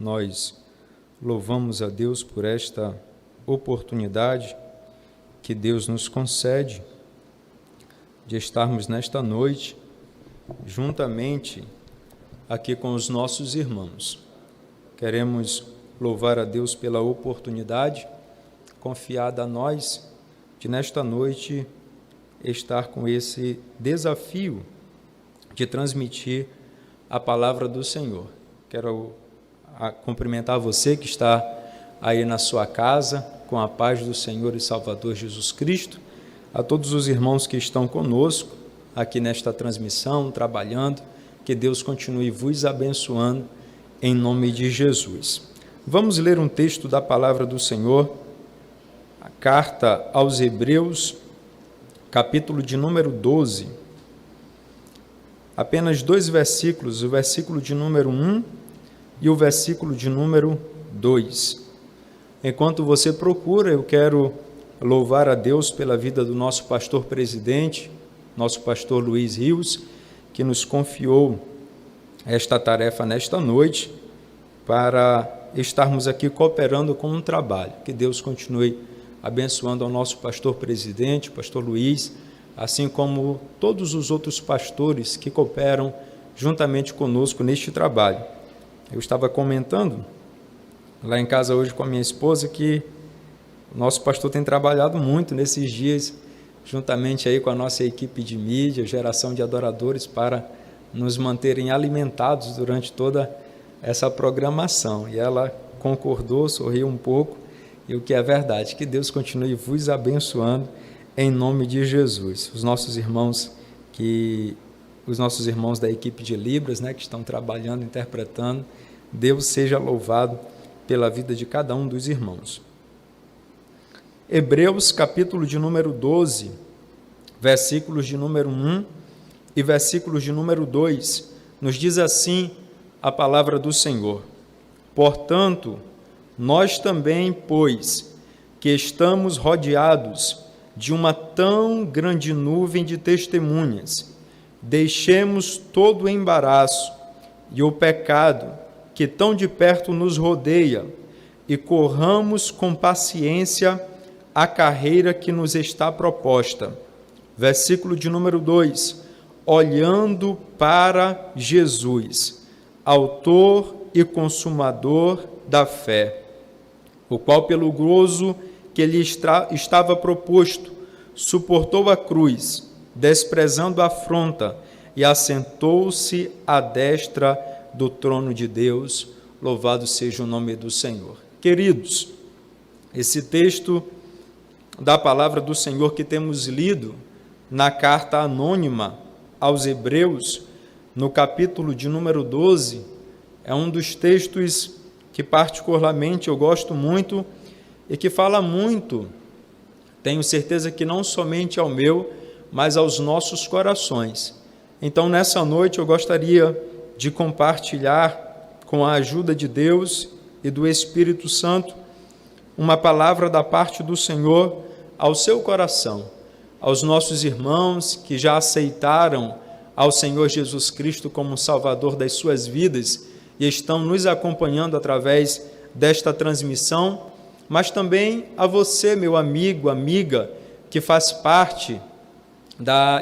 Nós louvamos a Deus por esta oportunidade que Deus nos concede de estarmos nesta noite juntamente aqui com os nossos irmãos. Queremos louvar a Deus pela oportunidade confiada a nós de nesta noite estar com esse desafio de transmitir a palavra do Senhor. Quero cumprimentar você que está aí na sua casa, com a paz do Senhor e Salvador Jesus Cristo, a todos os irmãos que estão conosco aqui nesta transmissão, trabalhando, que Deus continue vos abençoando em nome de Jesus. Vamos ler um texto da palavra do Senhor, a carta aos Hebreus, capítulo de número 12, apenas 2 versículos, o versículo de número 1 e o versículo de número 2. Enquanto você procura, eu quero louvar a Deus pela vida do nosso pastor presidente, nosso pastor Luiz Rios, que nos confiou esta tarefa nesta noite, para estarmos aqui cooperando com um trabalho. Que Deus continue abençoando ao nosso pastor presidente, pastor Luiz, assim como todos os outros pastores que cooperam juntamente conosco neste trabalho. Eu estava comentando lá em casa hoje com a minha esposa que o nosso pastor tem trabalhado muito nesses dias, juntamente aí com a nossa equipe de mídia, geração de adoradores, para nos manterem alimentados durante toda essa programação. E ela concordou, sorriu um pouco, e o que é verdade, que Deus continue vos abençoando em nome de Jesus. Os nossos irmãos da equipe de Libras, que estão trabalhando, interpretando, Deus seja louvado pela vida de cada um dos irmãos. Hebreus, capítulo de número 12, versículos de número 1 e versículos de número 2, nos diz assim a palavra do Senhor: Portanto, nós também, pois, que estamos rodeados de uma tão grande nuvem de testemunhas, deixemos todo o embaraço e o pecado que tão de perto nos rodeia e corramos com paciência a carreira que nos está proposta. Versículo de número 2, olhando para Jesus, autor e consumador da fé, o qual pelo gozo que lhe estava proposto, suportou a cruz, desprezando a afronta, e assentou-se à destra do trono de Deus. Louvado seja o nome do Senhor. Queridos, esse texto da palavra do Senhor que temos lido na carta anônima aos Hebreus, no capítulo de número 12, é um dos textos que particularmente eu gosto muito e que fala muito, tenho certeza que não somente ao meu, mas aos nossos corações. Então, nessa noite, eu gostaria de compartilhar, com a ajuda de Deus e do Espírito Santo, uma palavra da parte do Senhor ao seu coração, aos nossos irmãos que já aceitaram ao Senhor Jesus Cristo como Salvador das suas vidas e estão nos acompanhando através desta transmissão, mas também a você, meu amigo, amiga, que faz parte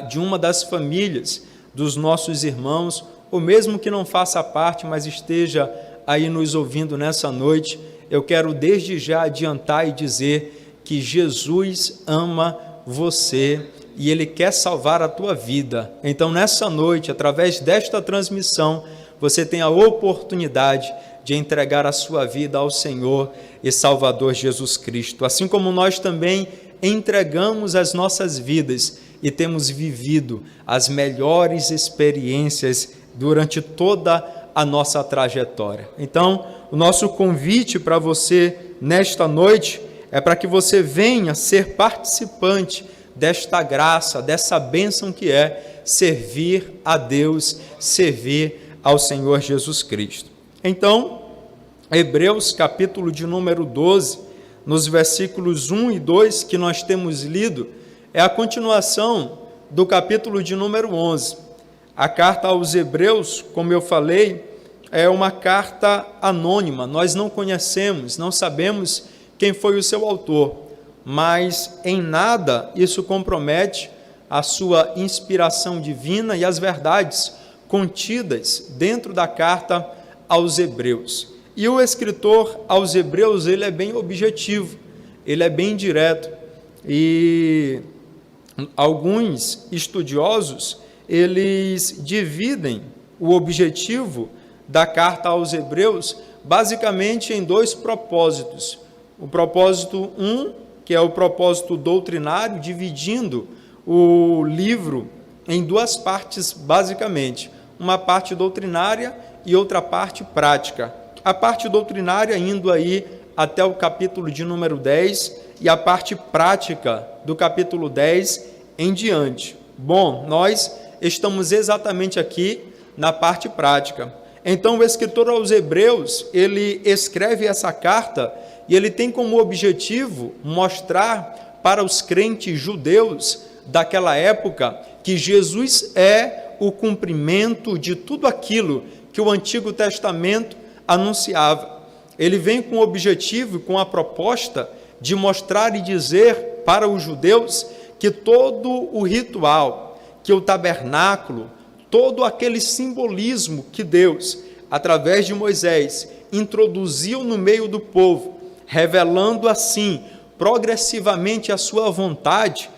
de uma das famílias dos nossos irmãos, ou mesmo que não faça parte, mas esteja aí nos ouvindo nessa noite. Eu quero desde já adiantar e dizer que Jesus ama você e Ele quer salvar a tua vida. Então, nessa noite, através desta transmissão, você tem a oportunidade de entregar a sua vida ao Senhor e Salvador Jesus Cristo. Assim como nós também entregamos as nossas vidas e temos vivido as melhores experiências durante toda a nossa trajetória. Então, o nosso convite para você nesta noite é para que você venha ser participante desta graça, dessa bênção que é servir a Deus, servir ao Senhor Jesus Cristo. Então, Hebreus, capítulo de número 12, nos versículos 1 e 2 que nós temos lido, é a continuação do capítulo de número 11. A carta aos Hebreus, como eu falei, é uma carta anônima, nós não conhecemos, não sabemos quem foi o seu autor, mas em nada isso compromete a sua inspiração divina e as verdades contidas dentro da carta aos Hebreus. E o escritor aos Hebreus, ele é bem objetivo, ele é bem direto, e alguns estudiosos, eles dividem o objetivo da carta aos Hebreus basicamente em dois propósitos. O propósito 1, que é o propósito doutrinário, dividindo o livro em duas partes basicamente, uma parte doutrinária e outra parte prática. A parte doutrinária indo aí até o capítulo de número 10 e a parte prática do capítulo 10 em diante. Bom, nós estamos exatamente aqui na parte prática. Então, o escritor aos Hebreus, ele escreve essa carta e ele tem como objetivo mostrar para os crentes judeus daquela época que Jesus é o cumprimento de tudo aquilo que o Antigo Testamento anunciava. Ele vem com o objetivo e com a proposta de mostrar e dizer para os judeus que todo o ritual, que o tabernáculo, todo aquele simbolismo que Deus, através de Moisés, introduziu no meio do povo, revelando assim progressivamente a sua vontade,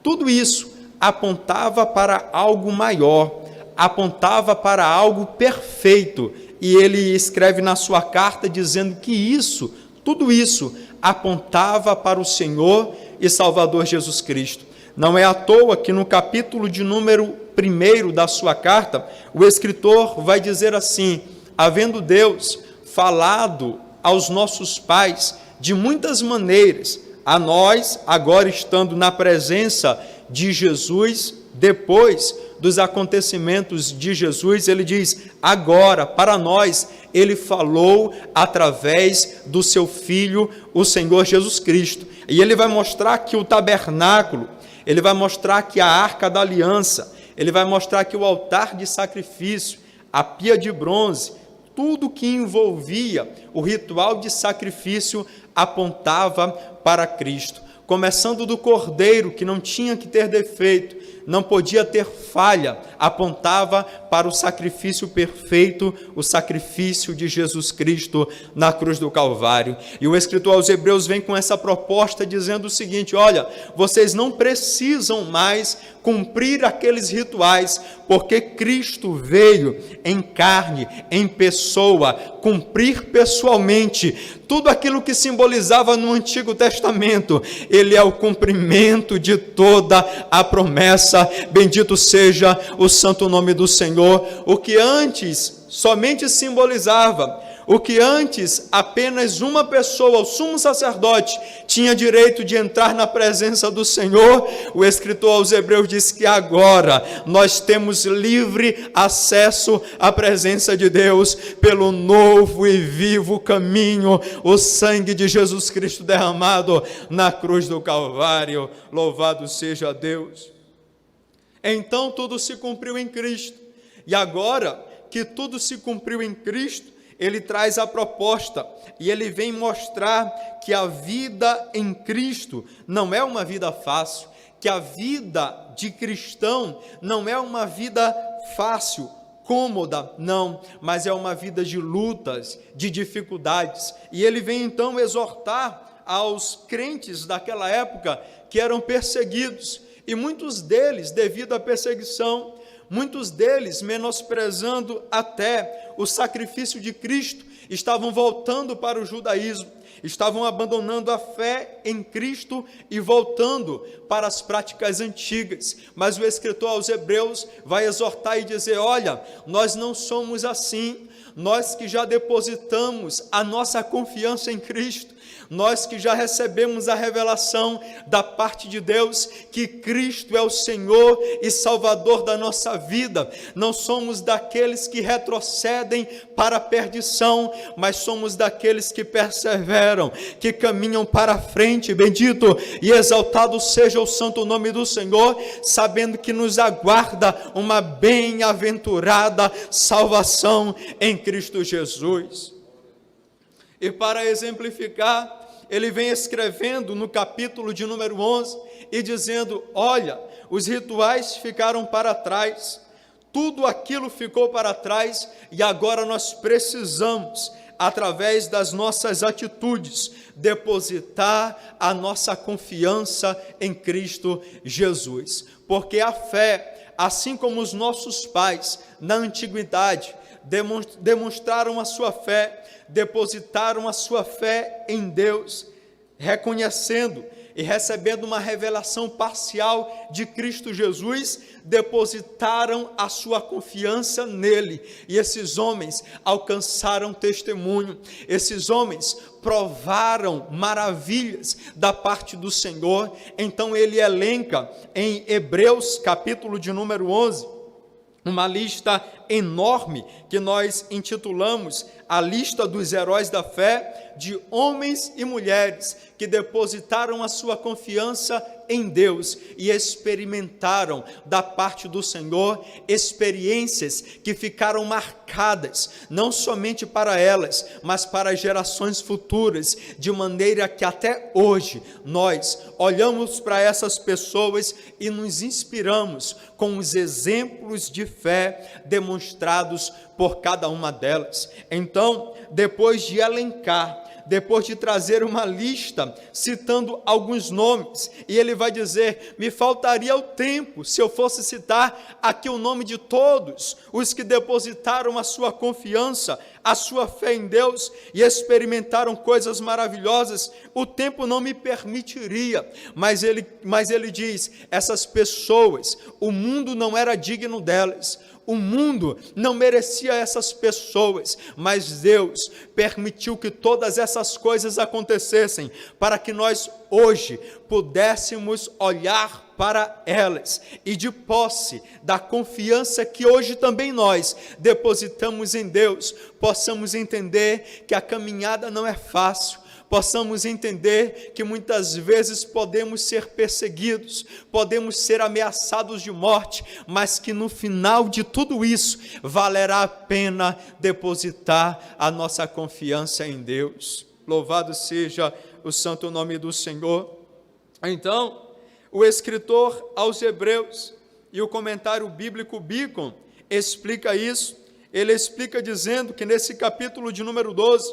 tudo isso apontava para algo maior, apontava para algo perfeito. E ele escreve na sua carta dizendo que isso, tudo isso, apontava para o Senhor e Salvador Jesus Cristo. Não é à toa que no capítulo de número 1 da sua carta, o escritor vai dizer assim: havendo Deus falado aos nossos pais de muitas maneiras, a nós, agora estando na presença de Jesus, depois dos acontecimentos de Jesus, ele diz, agora, para nós, ele falou através do seu Filho, o Senhor Jesus Cristo. E ele vai mostrar que o tabernáculo, ele vai mostrar que a arca da aliança, ele vai mostrar que o altar de sacrifício, a pia de bronze, tudo que envolvia o ritual de sacrifício apontava para Cristo. Começando do cordeiro, que não tinha que ter defeito, não podia ter falha, apontava para o sacrifício perfeito, o sacrifício de Jesus Cristo na cruz do Calvário. E o escritor aos Hebreus vem com essa proposta dizendo o seguinte: olha, vocês não precisam mais cumprir aqueles rituais, porque Cristo veio em carne, em pessoa, cumprir pessoalmente tudo aquilo que simbolizava no Antigo Testamento. Ele é o cumprimento de toda a promessa. Bendito seja o santo nome do Senhor. O que antes somente simbolizava, o que antes apenas uma pessoa, o sumo sacerdote, tinha direito de entrar na presença do Senhor, o escritor aos Hebreus diz que agora nós temos livre acesso à presença de Deus pelo novo e vivo caminho, o sangue de Jesus Cristo derramado na cruz do Calvário. Louvado seja Deus. Então tudo se cumpriu em Cristo, e agora que tudo se cumpriu em Cristo, ele traz a proposta, e ele vem mostrar que a vida em Cristo não é uma vida fácil, que a vida de cristão não é uma vida fácil, cômoda, não, mas é uma vida de lutas, de dificuldades. E ele vem então exortar aos crentes daquela época que eram perseguidos, e muitos deles, devido à perseguição, muitos deles, menosprezando até o sacrifício de Cristo, estavam voltando para o judaísmo, estavam abandonando a fé em Cristo e voltando para as práticas antigas. Mas o escritor aos Hebreus vai exortar e dizer: olha, nós não somos assim, nós que já depositamos a nossa confiança em Cristo, nós que já recebemos a revelação da parte de Deus, que Cristo é o Senhor e Salvador da nossa vida, não somos daqueles que retrocedem para a perdição, mas somos daqueles que perseveram perseveram, que caminham para a frente, bendito e exaltado seja o santo nome do Senhor, sabendo que nos aguarda uma bem-aventurada salvação em Cristo Jesus. E para exemplificar, ele vem escrevendo no capítulo de número 11 e dizendo: olha, os rituais ficaram para trás, tudo aquilo ficou para trás, e agora nós precisamos, através das nossas atitudes, depositar a nossa confiança em Cristo Jesus. Porque a fé, assim como os nossos pais na antiguidade demonstraram a sua fé, depositaram a sua fé em Deus, reconhecendo e recebendo uma revelação parcial de Cristo Jesus, depositaram a sua confiança nele, e esses homens alcançaram testemunho, esses homens provaram maravilhas da parte do Senhor. Então ele elenca em Hebreus capítulo de número 11, uma lista enorme que nós intitulamos a lista dos heróis da fé, de homens e mulheres que depositaram a sua confiança em Deus e experimentaram da parte do Senhor experiências que ficaram marcadas, não somente para elas, mas para gerações futuras, de maneira que até hoje nós olhamos para essas pessoas e nos inspiramos com os exemplos de fé demonstrados por cada uma delas. Então, depois de elencar, depois de trazer uma lista, citando alguns nomes, e ele vai dizer: me faltaria o tempo se eu fosse citar aqui o nome de todos os que depositaram a sua confiança, a sua fé em Deus e experimentaram coisas maravilhosas, o tempo não me permitiria, mas ele diz: essas pessoas, o mundo não era digno delas, o mundo não merecia essas pessoas, mas Deus permitiu que todas essas coisas acontecessem, para que nós hoje pudéssemos olhar para elas, e de posse da confiança que hoje também nós depositamos em Deus, possamos entender que a caminhada não é fácil, possamos entender que muitas vezes podemos ser perseguidos, podemos ser ameaçados de morte, mas que no final de tudo isso, valerá a pena depositar a nossa confiança em Deus. Louvado seja o santo nome do Senhor. Então, o escritor aos Hebreus e o comentário bíblico Beacon explica isso. Ele explica dizendo que nesse capítulo de número 12,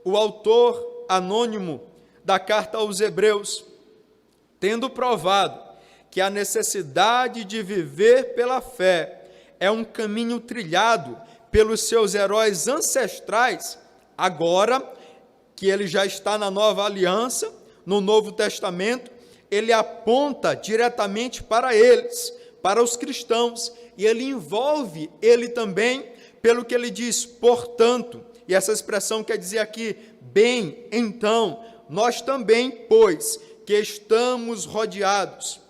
o autor anônimo da carta aos Hebreus, tendo provado que a necessidade de viver pela fé é um caminho trilhado pelos seus heróis ancestrais, agora que ele já está na nova aliança, no Novo Testamento, ele aponta diretamente para eles, para os cristãos, e ele envolve ele também, pelo que ele diz: portanto, e essa expressão quer dizer aqui, bem, então, nós também, pois, que estamos rodeados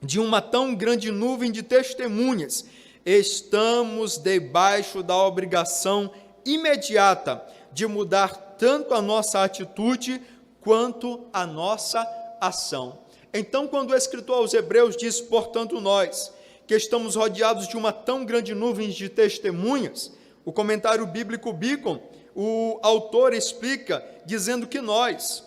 de uma tão grande nuvem de testemunhas, estamos debaixo da obrigação imediata de mudar tanto a nossa atitude quanto a nossa ação. Então, quando o escritor aos Hebreus diz: portanto, nós, que estamos rodeados de uma tão grande nuvem de testemunhas, o comentário bíblico Beacon, o autor explica, dizendo que nós,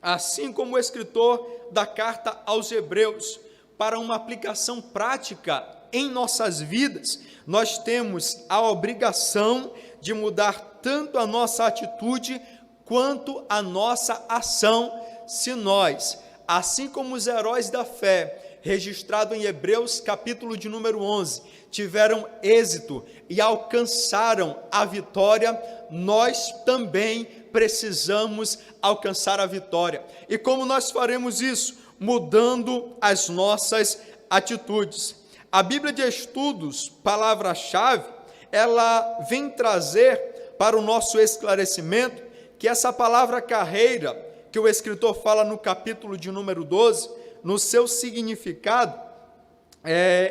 assim como o escritor da carta aos Hebreus, para uma aplicação prática em nossas vidas, nós temos a obrigação de mudar tanto a nossa atitude quanto a nossa ação, se nós, assim como os heróis da fé, registrado em Hebreus capítulo de número 11, tiveram êxito e alcançaram a vitória, nós também precisamos alcançar a vitória. E como nós faremos isso? Mudando as nossas atitudes. A Bíblia de Estudos, palavra-chave, ela vem trazer para o nosso esclarecimento que essa palavra carreira, que o escritor fala no capítulo de número 12, no seu significado,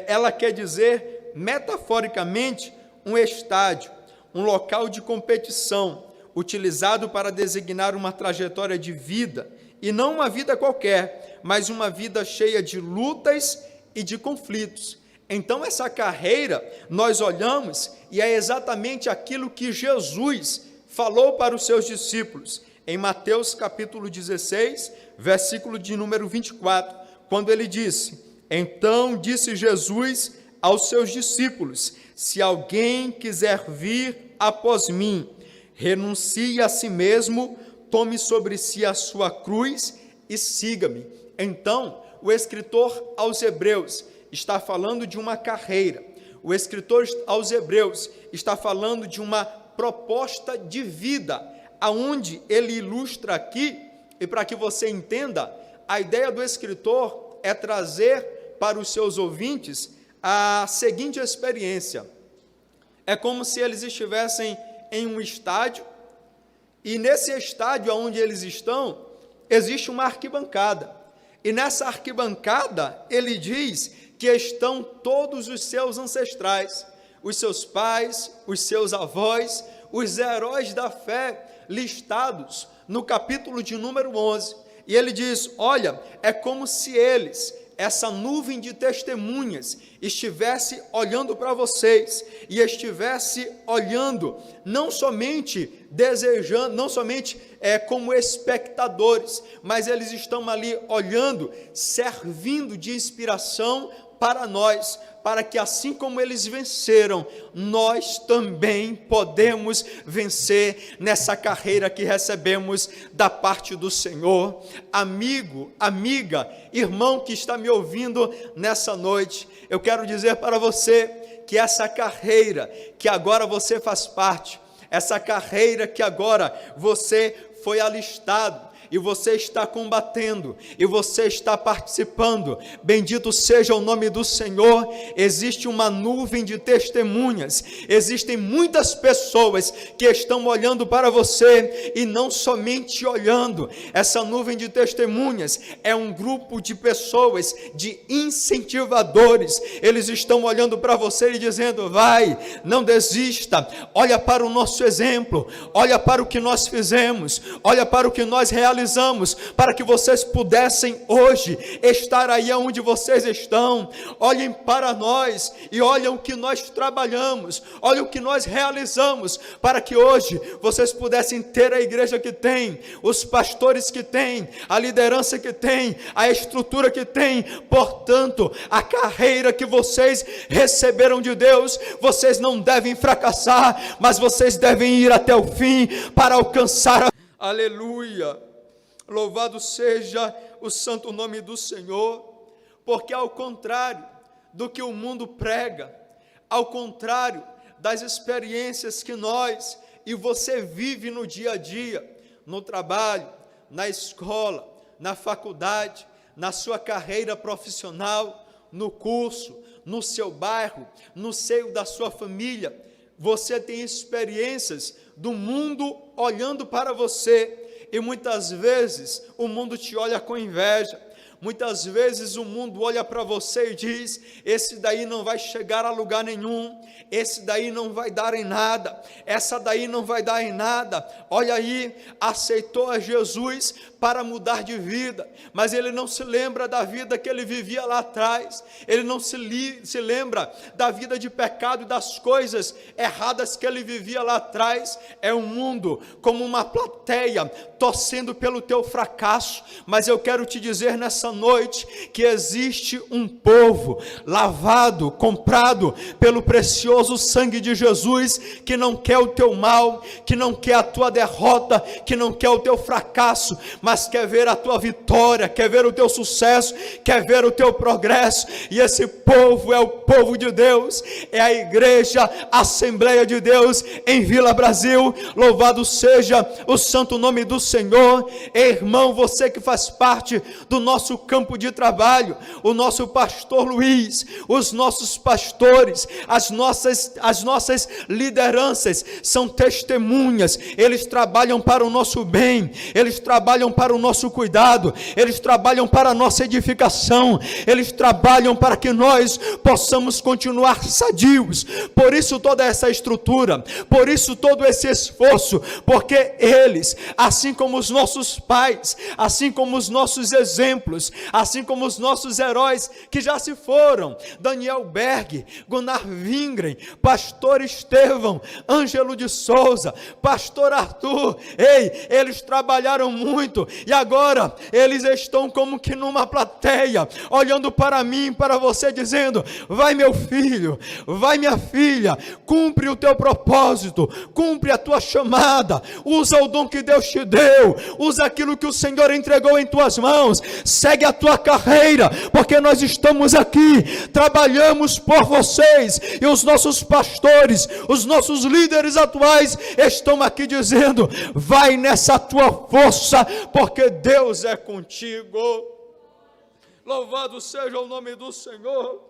ela quer dizer, metaforicamente, um estádio, um local de competição, utilizado para designar uma trajetória de vida, e não uma vida qualquer, mas uma vida cheia de lutas e de conflitos. Então essa carreira, nós olhamos, e é exatamente aquilo que Jesus falou para os seus discípulos, em Mateus capítulo 16, versículo de número 24, quando ele disse: então disse Jesus aos seus discípulos: se alguém quiser vir após mim, renuncie a si mesmo, tome sobre si a sua cruz e siga-me. Então, o escritor aos Hebreus está falando de uma carreira. O escritor aos Hebreus está falando de uma proposta de vida, aonde ele ilustra aqui, e para que você entenda, a ideia do escritor é trazer para os seus ouvintes a seguinte experiência. É como se eles estivessem em um estádio, e nesse estádio onde eles estão, existe uma arquibancada, e nessa arquibancada ele diz que estão todos os seus ancestrais, os seus pais, os seus avós, os heróis da fé listados no capítulo de número 11, e ele diz: olha, é como se eles, essa nuvem de testemunhas, estivesse olhando para vocês, e estivesse olhando, não somente desejando, não somente como espectadores, mas eles estão ali olhando, servindo de inspiração para nós, para que assim como eles venceram, nós também podemos vencer nessa carreira que recebemos da parte do Senhor. Amigo, amiga, irmão que está me ouvindo nessa noite, eu quero dizer para você que essa carreira que agora você faz parte, essa carreira que agora você foi alistado, e você está combatendo, e você está participando, bendito seja o nome do Senhor. Existe uma nuvem de testemunhas, existem muitas pessoas que estão olhando para você, e não somente olhando, essa nuvem de testemunhas é um grupo de pessoas, de incentivadores, eles estão olhando para você e dizendo: vai, não desista, olha para o nosso exemplo, olha para o que nós fizemos, olha para o que nós realizamos, para que vocês pudessem hoje estar aí onde vocês estão. Olhem para nós e olhem o que nós trabalhamos, olhem o que nós realizamos, para que hoje vocês pudessem ter a igreja que tem, os pastores que tem, a liderança que tem, a estrutura que tem. Portanto, a carreira que vocês receberam de Deus, vocês não devem fracassar, mas vocês devem ir até o fim para alcançar Aleluia! Louvado seja o santo nome do Senhor, porque ao contrário do que o mundo prega, ao contrário das experiências que nós e você vive no dia a dia, no trabalho, na escola, na faculdade, na sua carreira profissional, no curso, no seu bairro, no seio da sua família, você tem experiências do mundo olhando para você, e muitas vezes o mundo te olha com inveja, muitas vezes o mundo olha para você e diz: esse daí não vai chegar a lugar nenhum, esse daí não vai dar em nada, essa daí não vai dar em nada. Olha aí, aceitou a Jesus para mudar de vida, mas ele não se lembra da vida que ele vivia lá atrás, ele não se lembra da vida de pecado e das coisas erradas que ele vivia lá atrás. É um mundo como uma plateia torcendo pelo teu fracasso, mas eu quero te dizer nessa noite que existe um povo lavado, comprado pelo precioso sangue de Jesus, que não quer o teu mal, que não quer a tua derrota, que não quer o teu fracasso, mas quer ver a tua vitória, quer ver o teu sucesso, quer ver o teu progresso. E esse povo é o povo de Deus, é a igreja Assembleia de Deus em Vila Brasil. Louvado seja o santo nome do Senhor. Irmão, você que faz parte do nosso nosso campo de trabalho, o nosso pastor Luiz, os nossos pastores, as nossas lideranças são testemunhas. Eles trabalham para o nosso bem, eles trabalham para o nosso cuidado, eles trabalham para a nossa edificação, eles trabalham para que nós possamos continuar sadios. Por isso toda essa estrutura, por isso todo esse esforço, porque eles, assim como os nossos pais, assim como os nossos exemplos, assim como os nossos heróis que já se foram, Daniel Berg, Gunnar Wingren, pastor Estevão, Ângelo de Souza, pastor Arthur, eles trabalharam muito e agora eles estão como que numa plateia, olhando para mim, para você, dizendo: vai meu filho, vai minha filha, cumpre o teu propósito, cumpre a tua chamada, usa o dom que Deus te deu, usa aquilo que o Senhor entregou em tuas mãos, segue a tua carreira, porque nós estamos aqui, trabalhamos por vocês, e os nossos pastores, os nossos líderes atuais estão aqui dizendo: vai nessa tua força, porque Deus é contigo. Louvado seja o nome do Senhor,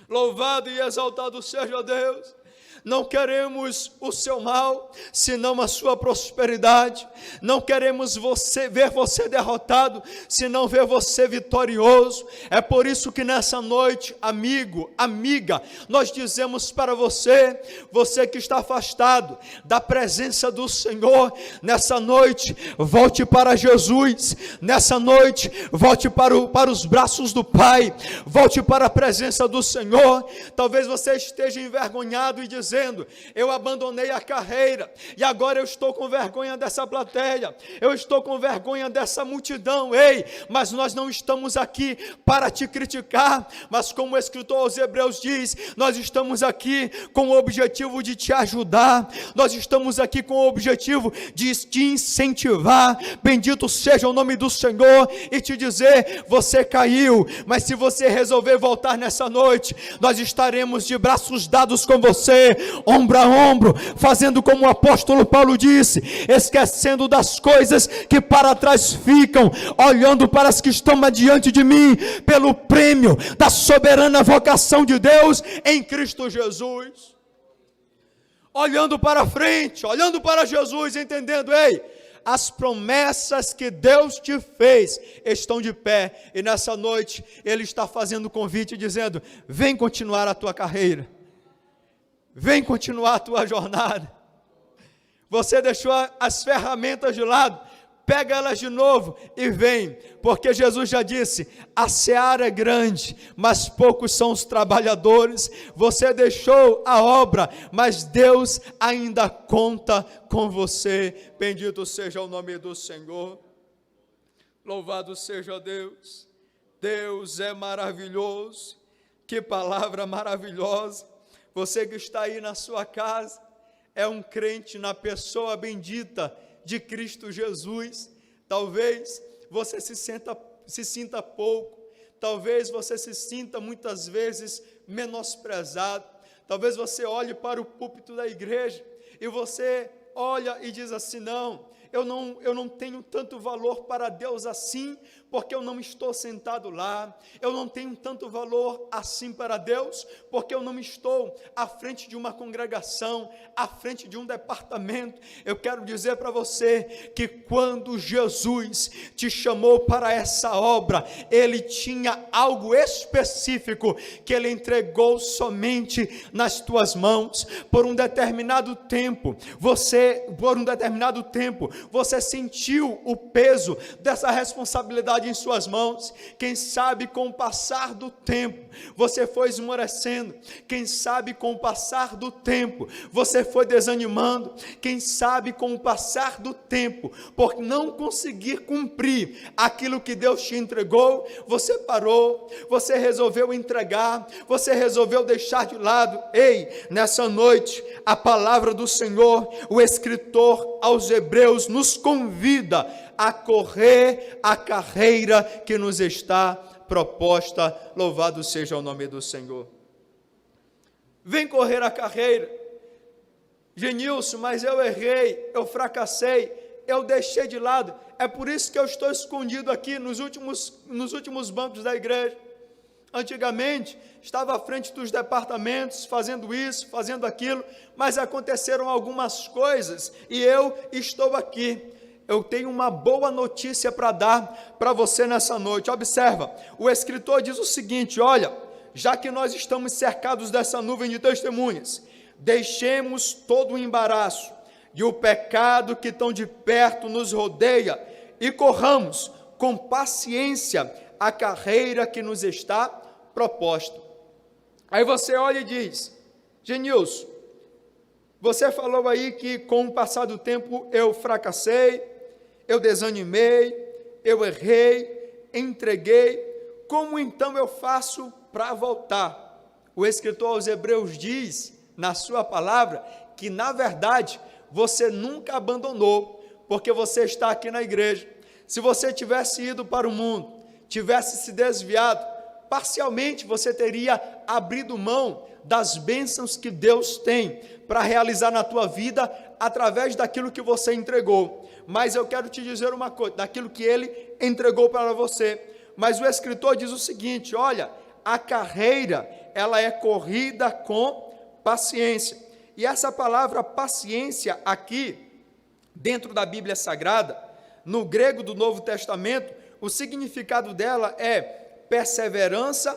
louvado e exaltado seja Deus. Não queremos o seu mal, senão a sua prosperidade. Não queremos ver você derrotado, senão ver você vitorioso. É por isso que nessa noite, amigo, amiga, nós dizemos para você, você que está afastado da presença do Senhor, nessa noite, volte para Jesus. Nessa noite, volte para os braços do Pai, volte para a presença do Senhor. Talvez você esteja envergonhado e dizendo: eu abandonei a carreira e agora eu estou com vergonha dessa plateia, eu estou com vergonha dessa multidão. Mas nós não estamos aqui para te criticar, mas como o escritor aos Hebreus diz, nós estamos aqui com o objetivo de te ajudar, nós estamos aqui com o objetivo de te incentivar. Bendito seja o nome do Senhor, e te dizer: você caiu, mas se você resolver voltar nessa noite, nós estaremos de braços dados com você, ombro a ombro, fazendo como o apóstolo Paulo disse, esquecendo das coisas que para trás ficam, olhando para as que estão adiante de mim, pelo prêmio da soberana vocação de Deus em Cristo Jesus. Olhando para frente, olhando para Jesus, entendendo: as promessas que Deus te fez estão de pé, e nessa noite Ele está fazendo o convite, dizendo: vem continuar a tua carreira, vem continuar a tua jornada. Você deixou as ferramentas de lado, pega elas de novo e vem, porque Jesus já disse: a seara é grande, mas poucos são os trabalhadores. Você deixou a obra, mas Deus ainda conta com você. Bendito seja o nome do Senhor, louvado seja Deus. Deus é maravilhoso, que palavra maravilhosa. Você que está aí na sua casa, é um crente na pessoa bendita de Cristo Jesus. Talvez você se sinta pouco, talvez você se sinta muitas vezes menosprezado, talvez você olhe para o púlpito da igreja e você olha e diz assim: não, eu não tenho tanto valor para Deus assim, porque eu não estou sentado lá. Eu não tenho tanto valor assim para Deus, porque eu não estou à frente de uma congregação, à frente de um departamento. Eu quero dizer para você que quando Jesus te chamou para essa obra, Ele tinha algo específico que Ele entregou somente nas tuas mãos. Por um determinado tempo, você sentiu o peso dessa responsabilidade em suas mãos. Quem sabe com o passar do tempo você foi esmorecendo, quem sabe com o passar do tempo você foi desanimando, quem sabe com o passar do tempo, por não conseguir cumprir aquilo que Deus te entregou, você parou, você resolveu entregar, você resolveu deixar de lado. Nessa noite a palavra do Senhor, o escritor aos Hebreus nos convida a correr a carreira que nos está proposta. Louvado seja o nome do Senhor. Vem correr a carreira. Genilson, mas eu errei, eu fracassei. eu deixei de lado. É por isso que eu estou escondido aqui nos últimos bancos da igreja. Antigamente, estava à frente dos departamentos, fazendo isso, fazendo aquilo, mas aconteceram algumas coisas e eu estou aqui. Eu tenho uma boa notícia para dar para você nessa noite. Observa, o escritor diz o seguinte: olha, já que nós estamos cercados dessa nuvem de testemunhas, deixemos todo o embaraço e o pecado que tão de perto nos rodeia e corramos com paciência a carreira que nos está proposta. Aí você olha e diz: Genilson, você falou aí que com o passar do tempo eu fracassei, eu desanimei, eu errei, entreguei. Como então eu faço para voltar? O escritor aos Hebreus diz na sua palavra que na verdade você nunca abandonou, porque você está aqui na igreja. Se você tivesse ido para o mundo, tivesse se desviado, parcialmente você teria abrido mão das bênçãos que Deus tem para realizar na tua vida através daquilo que você entregou. Mas eu quero te dizer uma coisa, daquilo que Ele entregou para você. Mas o escritor diz o seguinte: olha, a carreira, ela é corrida com paciência. E essa palavra paciência aqui, dentro da Bíblia Sagrada, no grego do Novo Testamento, o significado dela é perseverança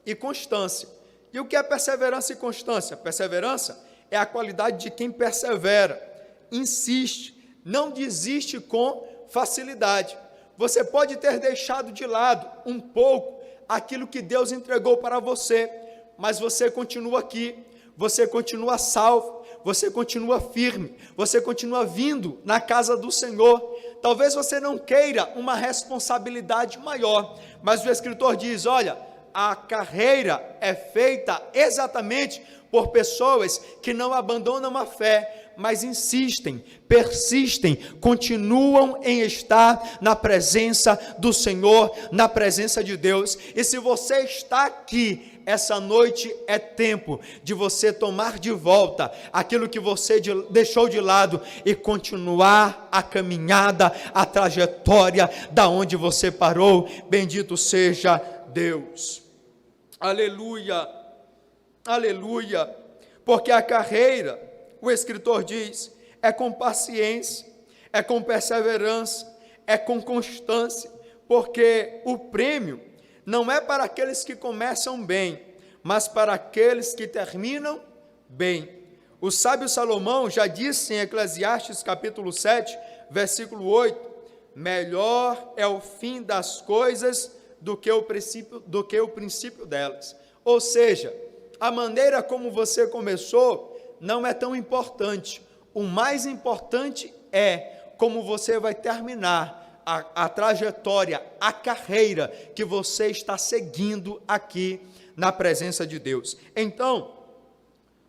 e constância. E o que é perseverança e constância? Perseverança é a qualidade de quem persevera, insiste, não desiste com facilidade. Você pode ter deixado de lado um pouco aquilo que Deus entregou para você, mas você continua aqui, você continua salvo, você continua firme, você continua vindo na casa do Senhor. Talvez você não queira uma responsabilidade maior, mas o escritor diz: olha, a carreira é feita exatamente por pessoas que não abandonam a fé, mas insistem, persistem, continuam em estar na presença do Senhor, na presença de Deus. E se você está aqui, essa noite é tempo de você tomar de volta aquilo que você deixou de lado e continuar a caminhada, a trajetória da onde você parou. Bendito seja Deus. Aleluia, aleluia. Porque a carreira, o escritor diz, é com paciência, é com perseverança, é com constância, porque o prêmio não é para aqueles que começam bem, mas para aqueles que terminam bem. O sábio Salomão já disse em Eclesiastes capítulo 7, versículo 8, melhor é o fim das coisas do que o princípio delas. Ou seja, a maneira como você começou não é tão importante. O mais importante é como você vai terminar a trajetória, a carreira que você está seguindo aqui na presença de Deus. Então,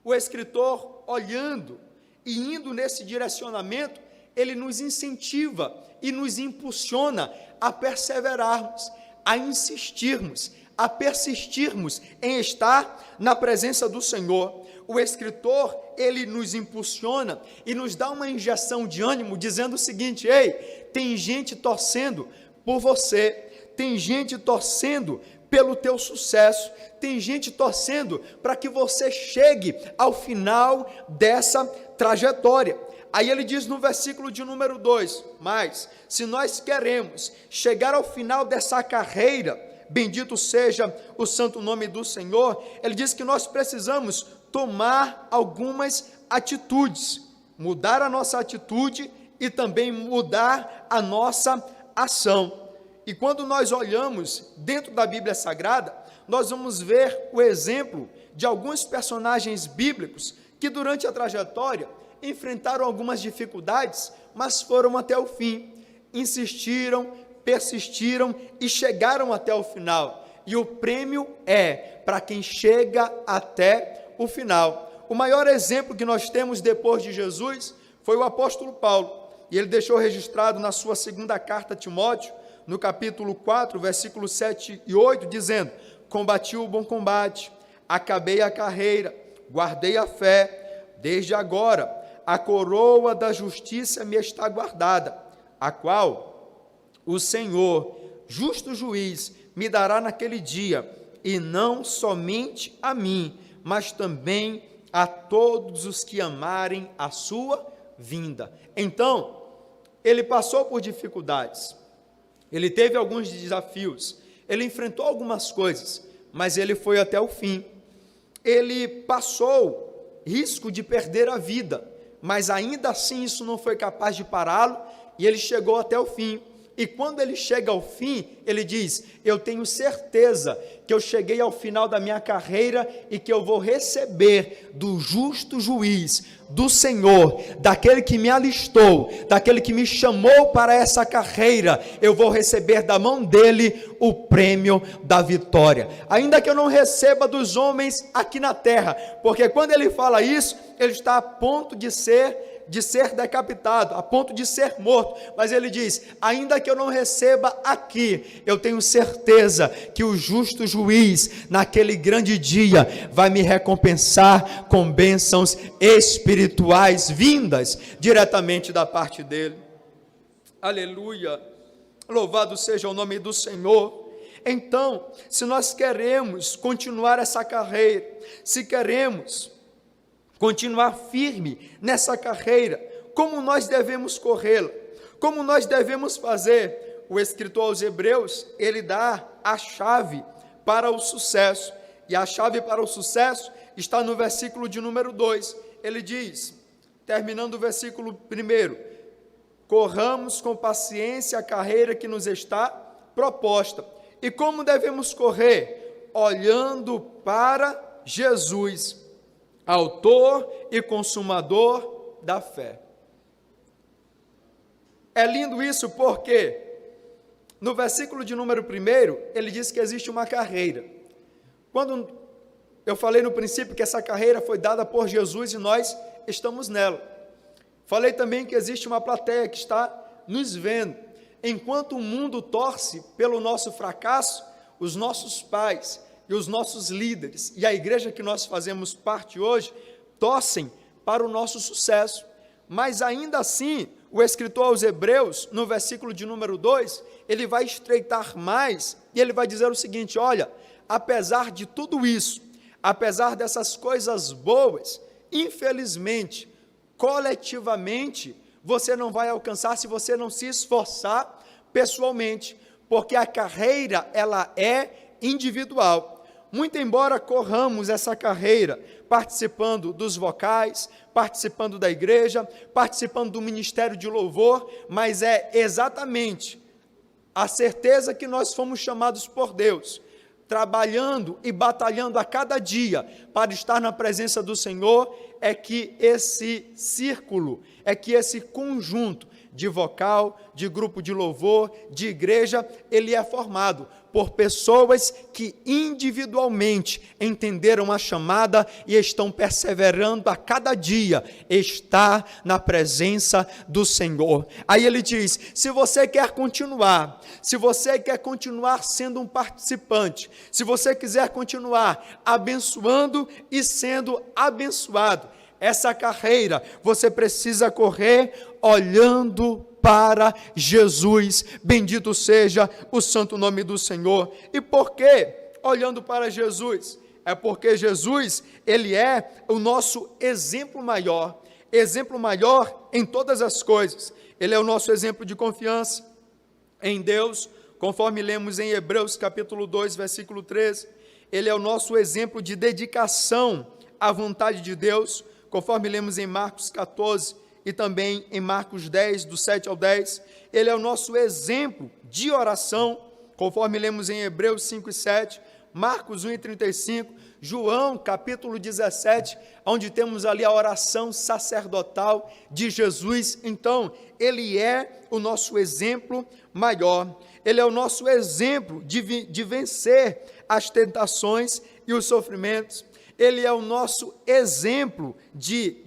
o escritor, olhando e indo nesse direcionamento, ele nos incentiva e nos impulsiona a perseverarmos, a insistirmos, a persistirmos em estar na presença do Senhor. O escritor, ele nos impulsiona e nos dá uma injeção de ânimo, dizendo o seguinte: ei, tem gente torcendo por você, tem gente torcendo pelo teu sucesso, tem gente torcendo para que você chegue ao final dessa trajetória. Aí ele diz no versículo de número 2, mas se nós queremos chegar ao final dessa carreira, bendito seja o santo nome do Senhor, ele diz que nós precisamos tomar algumas atitudes, mudar a nossa atitude e também mudar a nossa ação. E quando nós olhamos dentro da Bíblia Sagrada, nós vamos ver o exemplo de alguns personagens bíblicos que durante a trajetória enfrentaram algumas dificuldades, mas foram até o fim, insistiram, persistiram e chegaram até o final. E o prêmio é para quem chega até o final. O maior exemplo que nós temos depois de Jesus foi o apóstolo Paulo, e ele deixou registrado na sua segunda carta a Timóteo, no capítulo 4, versículos 7 e 8, dizendo: combati o bom combate, acabei a carreira, guardei a fé, desde agora a coroa da justiça me está guardada, a qual o Senhor, justo juiz, me dará naquele dia, e não somente a mim, mas também a todos os que amarem a sua vinda. Então, ele passou por dificuldades, ele teve alguns desafios, ele enfrentou algumas coisas, mas ele foi até o fim. Ele passou risco de perder a vida, mas ainda assim isso não foi capaz de pará-lo, e ele chegou até o fim. E quando ele chega ao fim, ele diz: eu tenho certeza que eu cheguei ao final da minha carreira e que eu vou receber do justo juiz, do Senhor, daquele que me alistou, daquele que me chamou para essa carreira, eu vou receber da mão dele o prêmio da vitória. Ainda que eu não receba dos homens aqui na terra, porque quando ele fala isso, ele está a ponto de ser decapitado, a ponto de ser morto, mas ele diz: ainda que eu não receba aqui, eu tenho certeza que o justo juiz, naquele grande dia, vai me recompensar com bênçãos espirituais vindas diretamente da parte dele. Aleluia, louvado seja o nome do Senhor. Então, se nós queremos continuar essa carreira, se queremos continuar firme nessa carreira, como nós devemos corrê-la, como nós devemos fazer? O escritor aos Hebreus, ele dá a chave para o sucesso, e a chave para o sucesso está no versículo de número 2, ele diz, terminando o versículo 1, corramos com paciência a carreira que nos está proposta. E como devemos correr? Olhando para Jesus, autor e consumador da fé. É lindo isso porque no versículo de número 1, ele diz que existe uma carreira. Quando eu falei no princípio que essa carreira foi dada por Jesus e nós estamos nela. Falei também que existe uma plateia que está nos vendo. Enquanto o mundo torce pelo nosso fracasso, os nossos pais e os nossos líderes, e a igreja que nós fazemos parte hoje, torcem para o nosso sucesso. Mas ainda assim, o escritor aos Hebreus, no versículo de número 2, ele vai estreitar mais, e ele vai dizer o seguinte: olha, apesar de tudo isso, apesar dessas coisas boas, infelizmente, coletivamente, você não vai alcançar se você não se esforçar pessoalmente, porque a carreira, ela é individual. Muito embora corramos essa carreira, participando dos vocais, participando da igreja, participando do ministério de louvor, mas é exatamente a certeza que nós fomos chamados por Deus, trabalhando e batalhando a cada dia para estar na presença do Senhor, é que esse círculo, é que esse conjunto de vocal, de grupo de louvor, de igreja, ele é formado por pessoas que individualmente entenderam a chamada e estão perseverando a cada dia, estar na presença do Senhor. Aí ele diz: se você quer continuar, se você quer continuar sendo um participante, se você quiser continuar abençoando e sendo abençoado, essa carreira você precisa correr olhando para Jesus. Bendito seja o santo nome do Senhor. E por que olhando para Jesus? É porque Jesus, ele é o nosso exemplo maior em todas as coisas. Ele é o nosso exemplo de confiança em Deus, conforme lemos em Hebreus capítulo 2, versículo 13. Ele é o nosso exemplo de dedicação à vontade de Deus, conforme lemos em Marcos 14 e também em Marcos 10, do 7 ao 10. Ele é o nosso exemplo de oração, conforme lemos em Hebreus 5 e 7, Marcos 1 e 35, João capítulo 17, onde temos ali a oração sacerdotal de Jesus. Então, ele é o nosso exemplo maior, ele é o nosso exemplo de vencer as tentações e os sofrimentos. Ele é o nosso exemplo de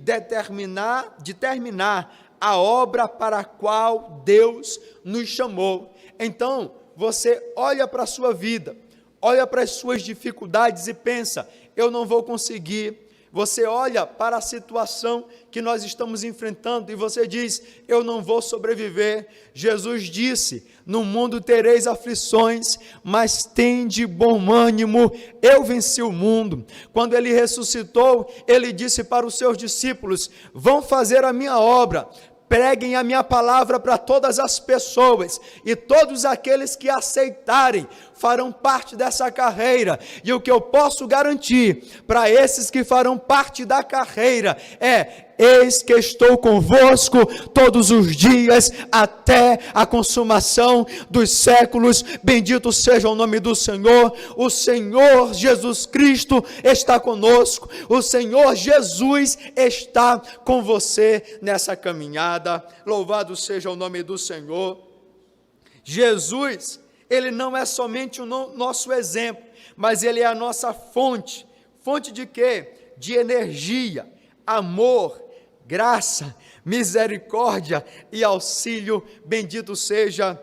terminar a obra para a qual Deus nos chamou. Então, você olha para a sua vida, olha para as suas dificuldades e pensa: eu não vou conseguir, Você olha para a situação que nós estamos enfrentando e você diz: eu não vou sobreviver. Jesus disse: no mundo tereis aflições, mas tende bom ânimo, eu venci o mundo. Quando ele ressuscitou, ele disse para os seus discípulos: vão fazer a minha obra, preguem a minha palavra para todas as pessoas, e todos aqueles que aceitarem farão parte dessa carreira. E o que eu posso garantir para esses que farão parte da carreira é: eis que estou convosco todos os dias até a consumação dos séculos. Bendito seja o nome do Senhor. O Senhor Jesus Cristo está conosco. O Senhor Jesus está com você nessa caminhada. Louvado seja o nome do Senhor. Jesus, ele não é somente o nosso exemplo, mas ele é a nossa fonte. Fonte de quê? De energia, amor, graça, misericórdia e auxílio. Bendito seja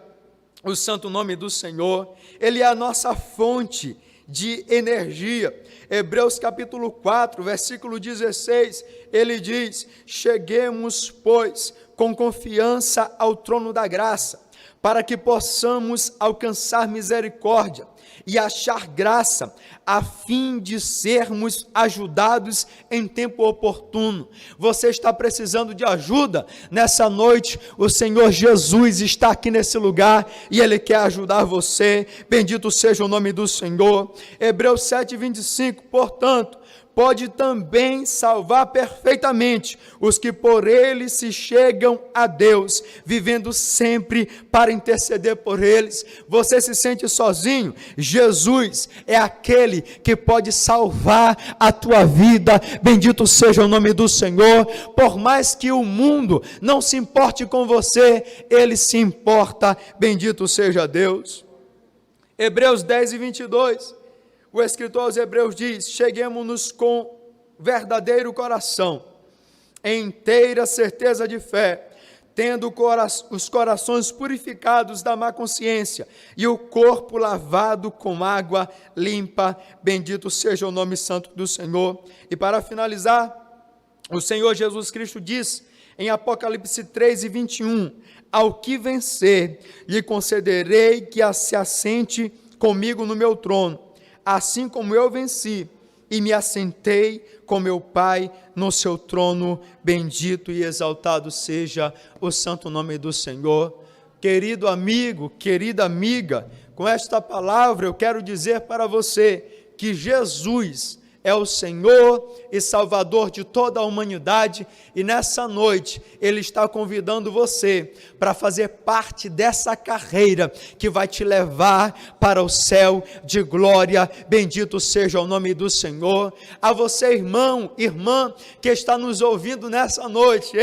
o santo nome do Senhor. Ele é a nossa fonte de energia. Hebreus capítulo 4, versículo 16, ele diz: cheguemos, pois, com confiança ao trono da graça, para que possamos alcançar misericórdia e achar graça, a fim de sermos ajudados em tempo oportuno. Você está precisando de ajuda? Nessa noite, o Senhor Jesus está aqui nesse lugar e Ele quer ajudar você. Bendito seja o nome do Senhor. Hebreus 7:25, portanto, pode também salvar perfeitamente os que por ele se chegam a Deus, vivendo sempre para interceder por eles. Você se sente sozinho? Jesus é aquele que pode salvar a tua vida. Bendito seja o nome do Senhor. Por mais que o mundo não se importe com você, ele se importa. Bendito seja Deus. Hebreus 10:22. O escritor aos Hebreus diz: cheguemos-nos com verdadeiro coração, em inteira certeza de fé, tendo os corações purificados da má consciência e o corpo lavado com água limpa. Bendito seja o nome santo do Senhor. E para finalizar, o Senhor Jesus Cristo diz em Apocalipse 3:21: ao que vencer, lhe concederei que se assente comigo no meu trono, assim como eu venci e me assentei com meu Pai no seu trono. Bendito e exaltado seja o santo nome do Senhor. Querido amigo, querida amiga, com esta palavra eu quero dizer para você que Jesus é o Senhor e Salvador de toda a humanidade, e nessa noite Ele está convidando você para fazer parte dessa carreira que vai te levar para o céu de glória. Bendito seja o nome do Senhor. A você, irmão, irmã, que está nos ouvindo nessa noite,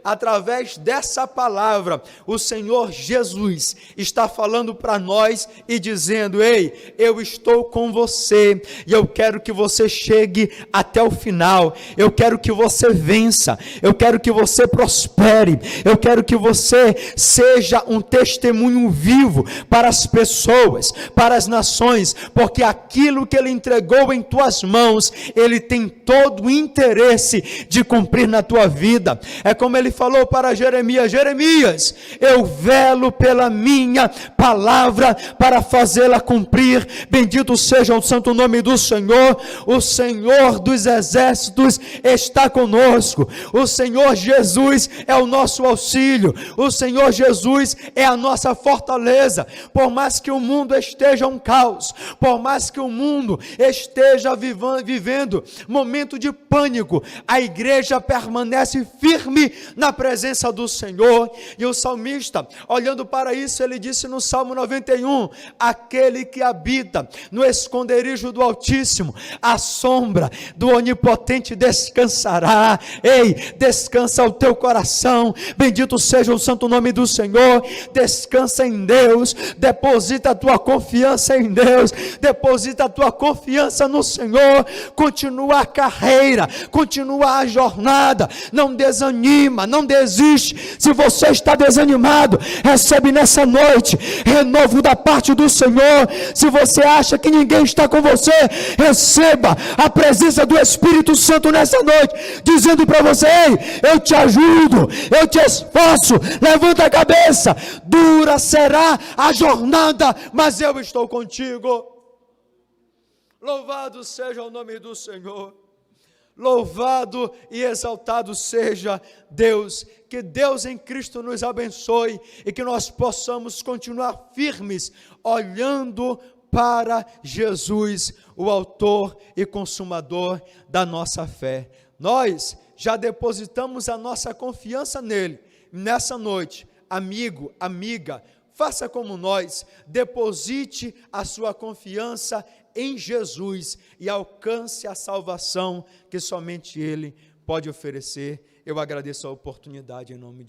através dessa palavra, o Senhor Jesus está falando para nós e dizendo: eu estou com você, e eu quero que você chegue até o final. Eu quero que você vença, eu quero que você prospere, eu quero que você seja um testemunho vivo para as pessoas, para as nações, porque aquilo que Ele entregou em tuas mãos, Ele tem todo o interesse de cumprir na tua vida. É como Ele falou para Jeremias: Jeremias, eu velo pela minha palavra para fazê-la cumprir. Bendito seja o santo nome do Senhor. O Senhor dos exércitos está conosco. O Senhor Jesus é o nosso auxílio. O Senhor Jesus é a nossa fortaleza. Por mais que o mundo esteja um caos, por mais que o mundo esteja vivendo momento de pânico, a igreja permanece firme na presença do Senhor. E o salmista, olhando para isso, ele disse no Salmo 91: aquele que habita no esconderijo do Altíssimo, a sombra do Onipotente descansará. Descansa o teu coração. Bendito seja o santo nome do Senhor. Descansa em Deus, deposita a tua confiança em Deus, deposita a tua confiança no Senhor. Continua a carreira, continua a jornada, não desanima, não desiste. Se você está desanimado, recebe nessa noite renovo da parte do Senhor. Se você acha que ninguém está com você, receba a presença do Espírito Santo nessa noite, dizendo para você: ei, eu te ajudo, eu te esforço, levanta a cabeça, dura será a jornada, mas eu estou contigo. Louvado seja o nome do Senhor. Louvado e exaltado seja Deus. Que Deus em Cristo nos abençoe e que nós possamos continuar firmes, olhando para Jesus, o autor e consumador da nossa fé. Nós já depositamos a nossa confiança nele. Nessa noite, amigo, amiga, faça como nós, deposite a sua confiança em Jesus e alcance a salvação que somente Ele pode oferecer. Eu agradeço a oportunidade em nome de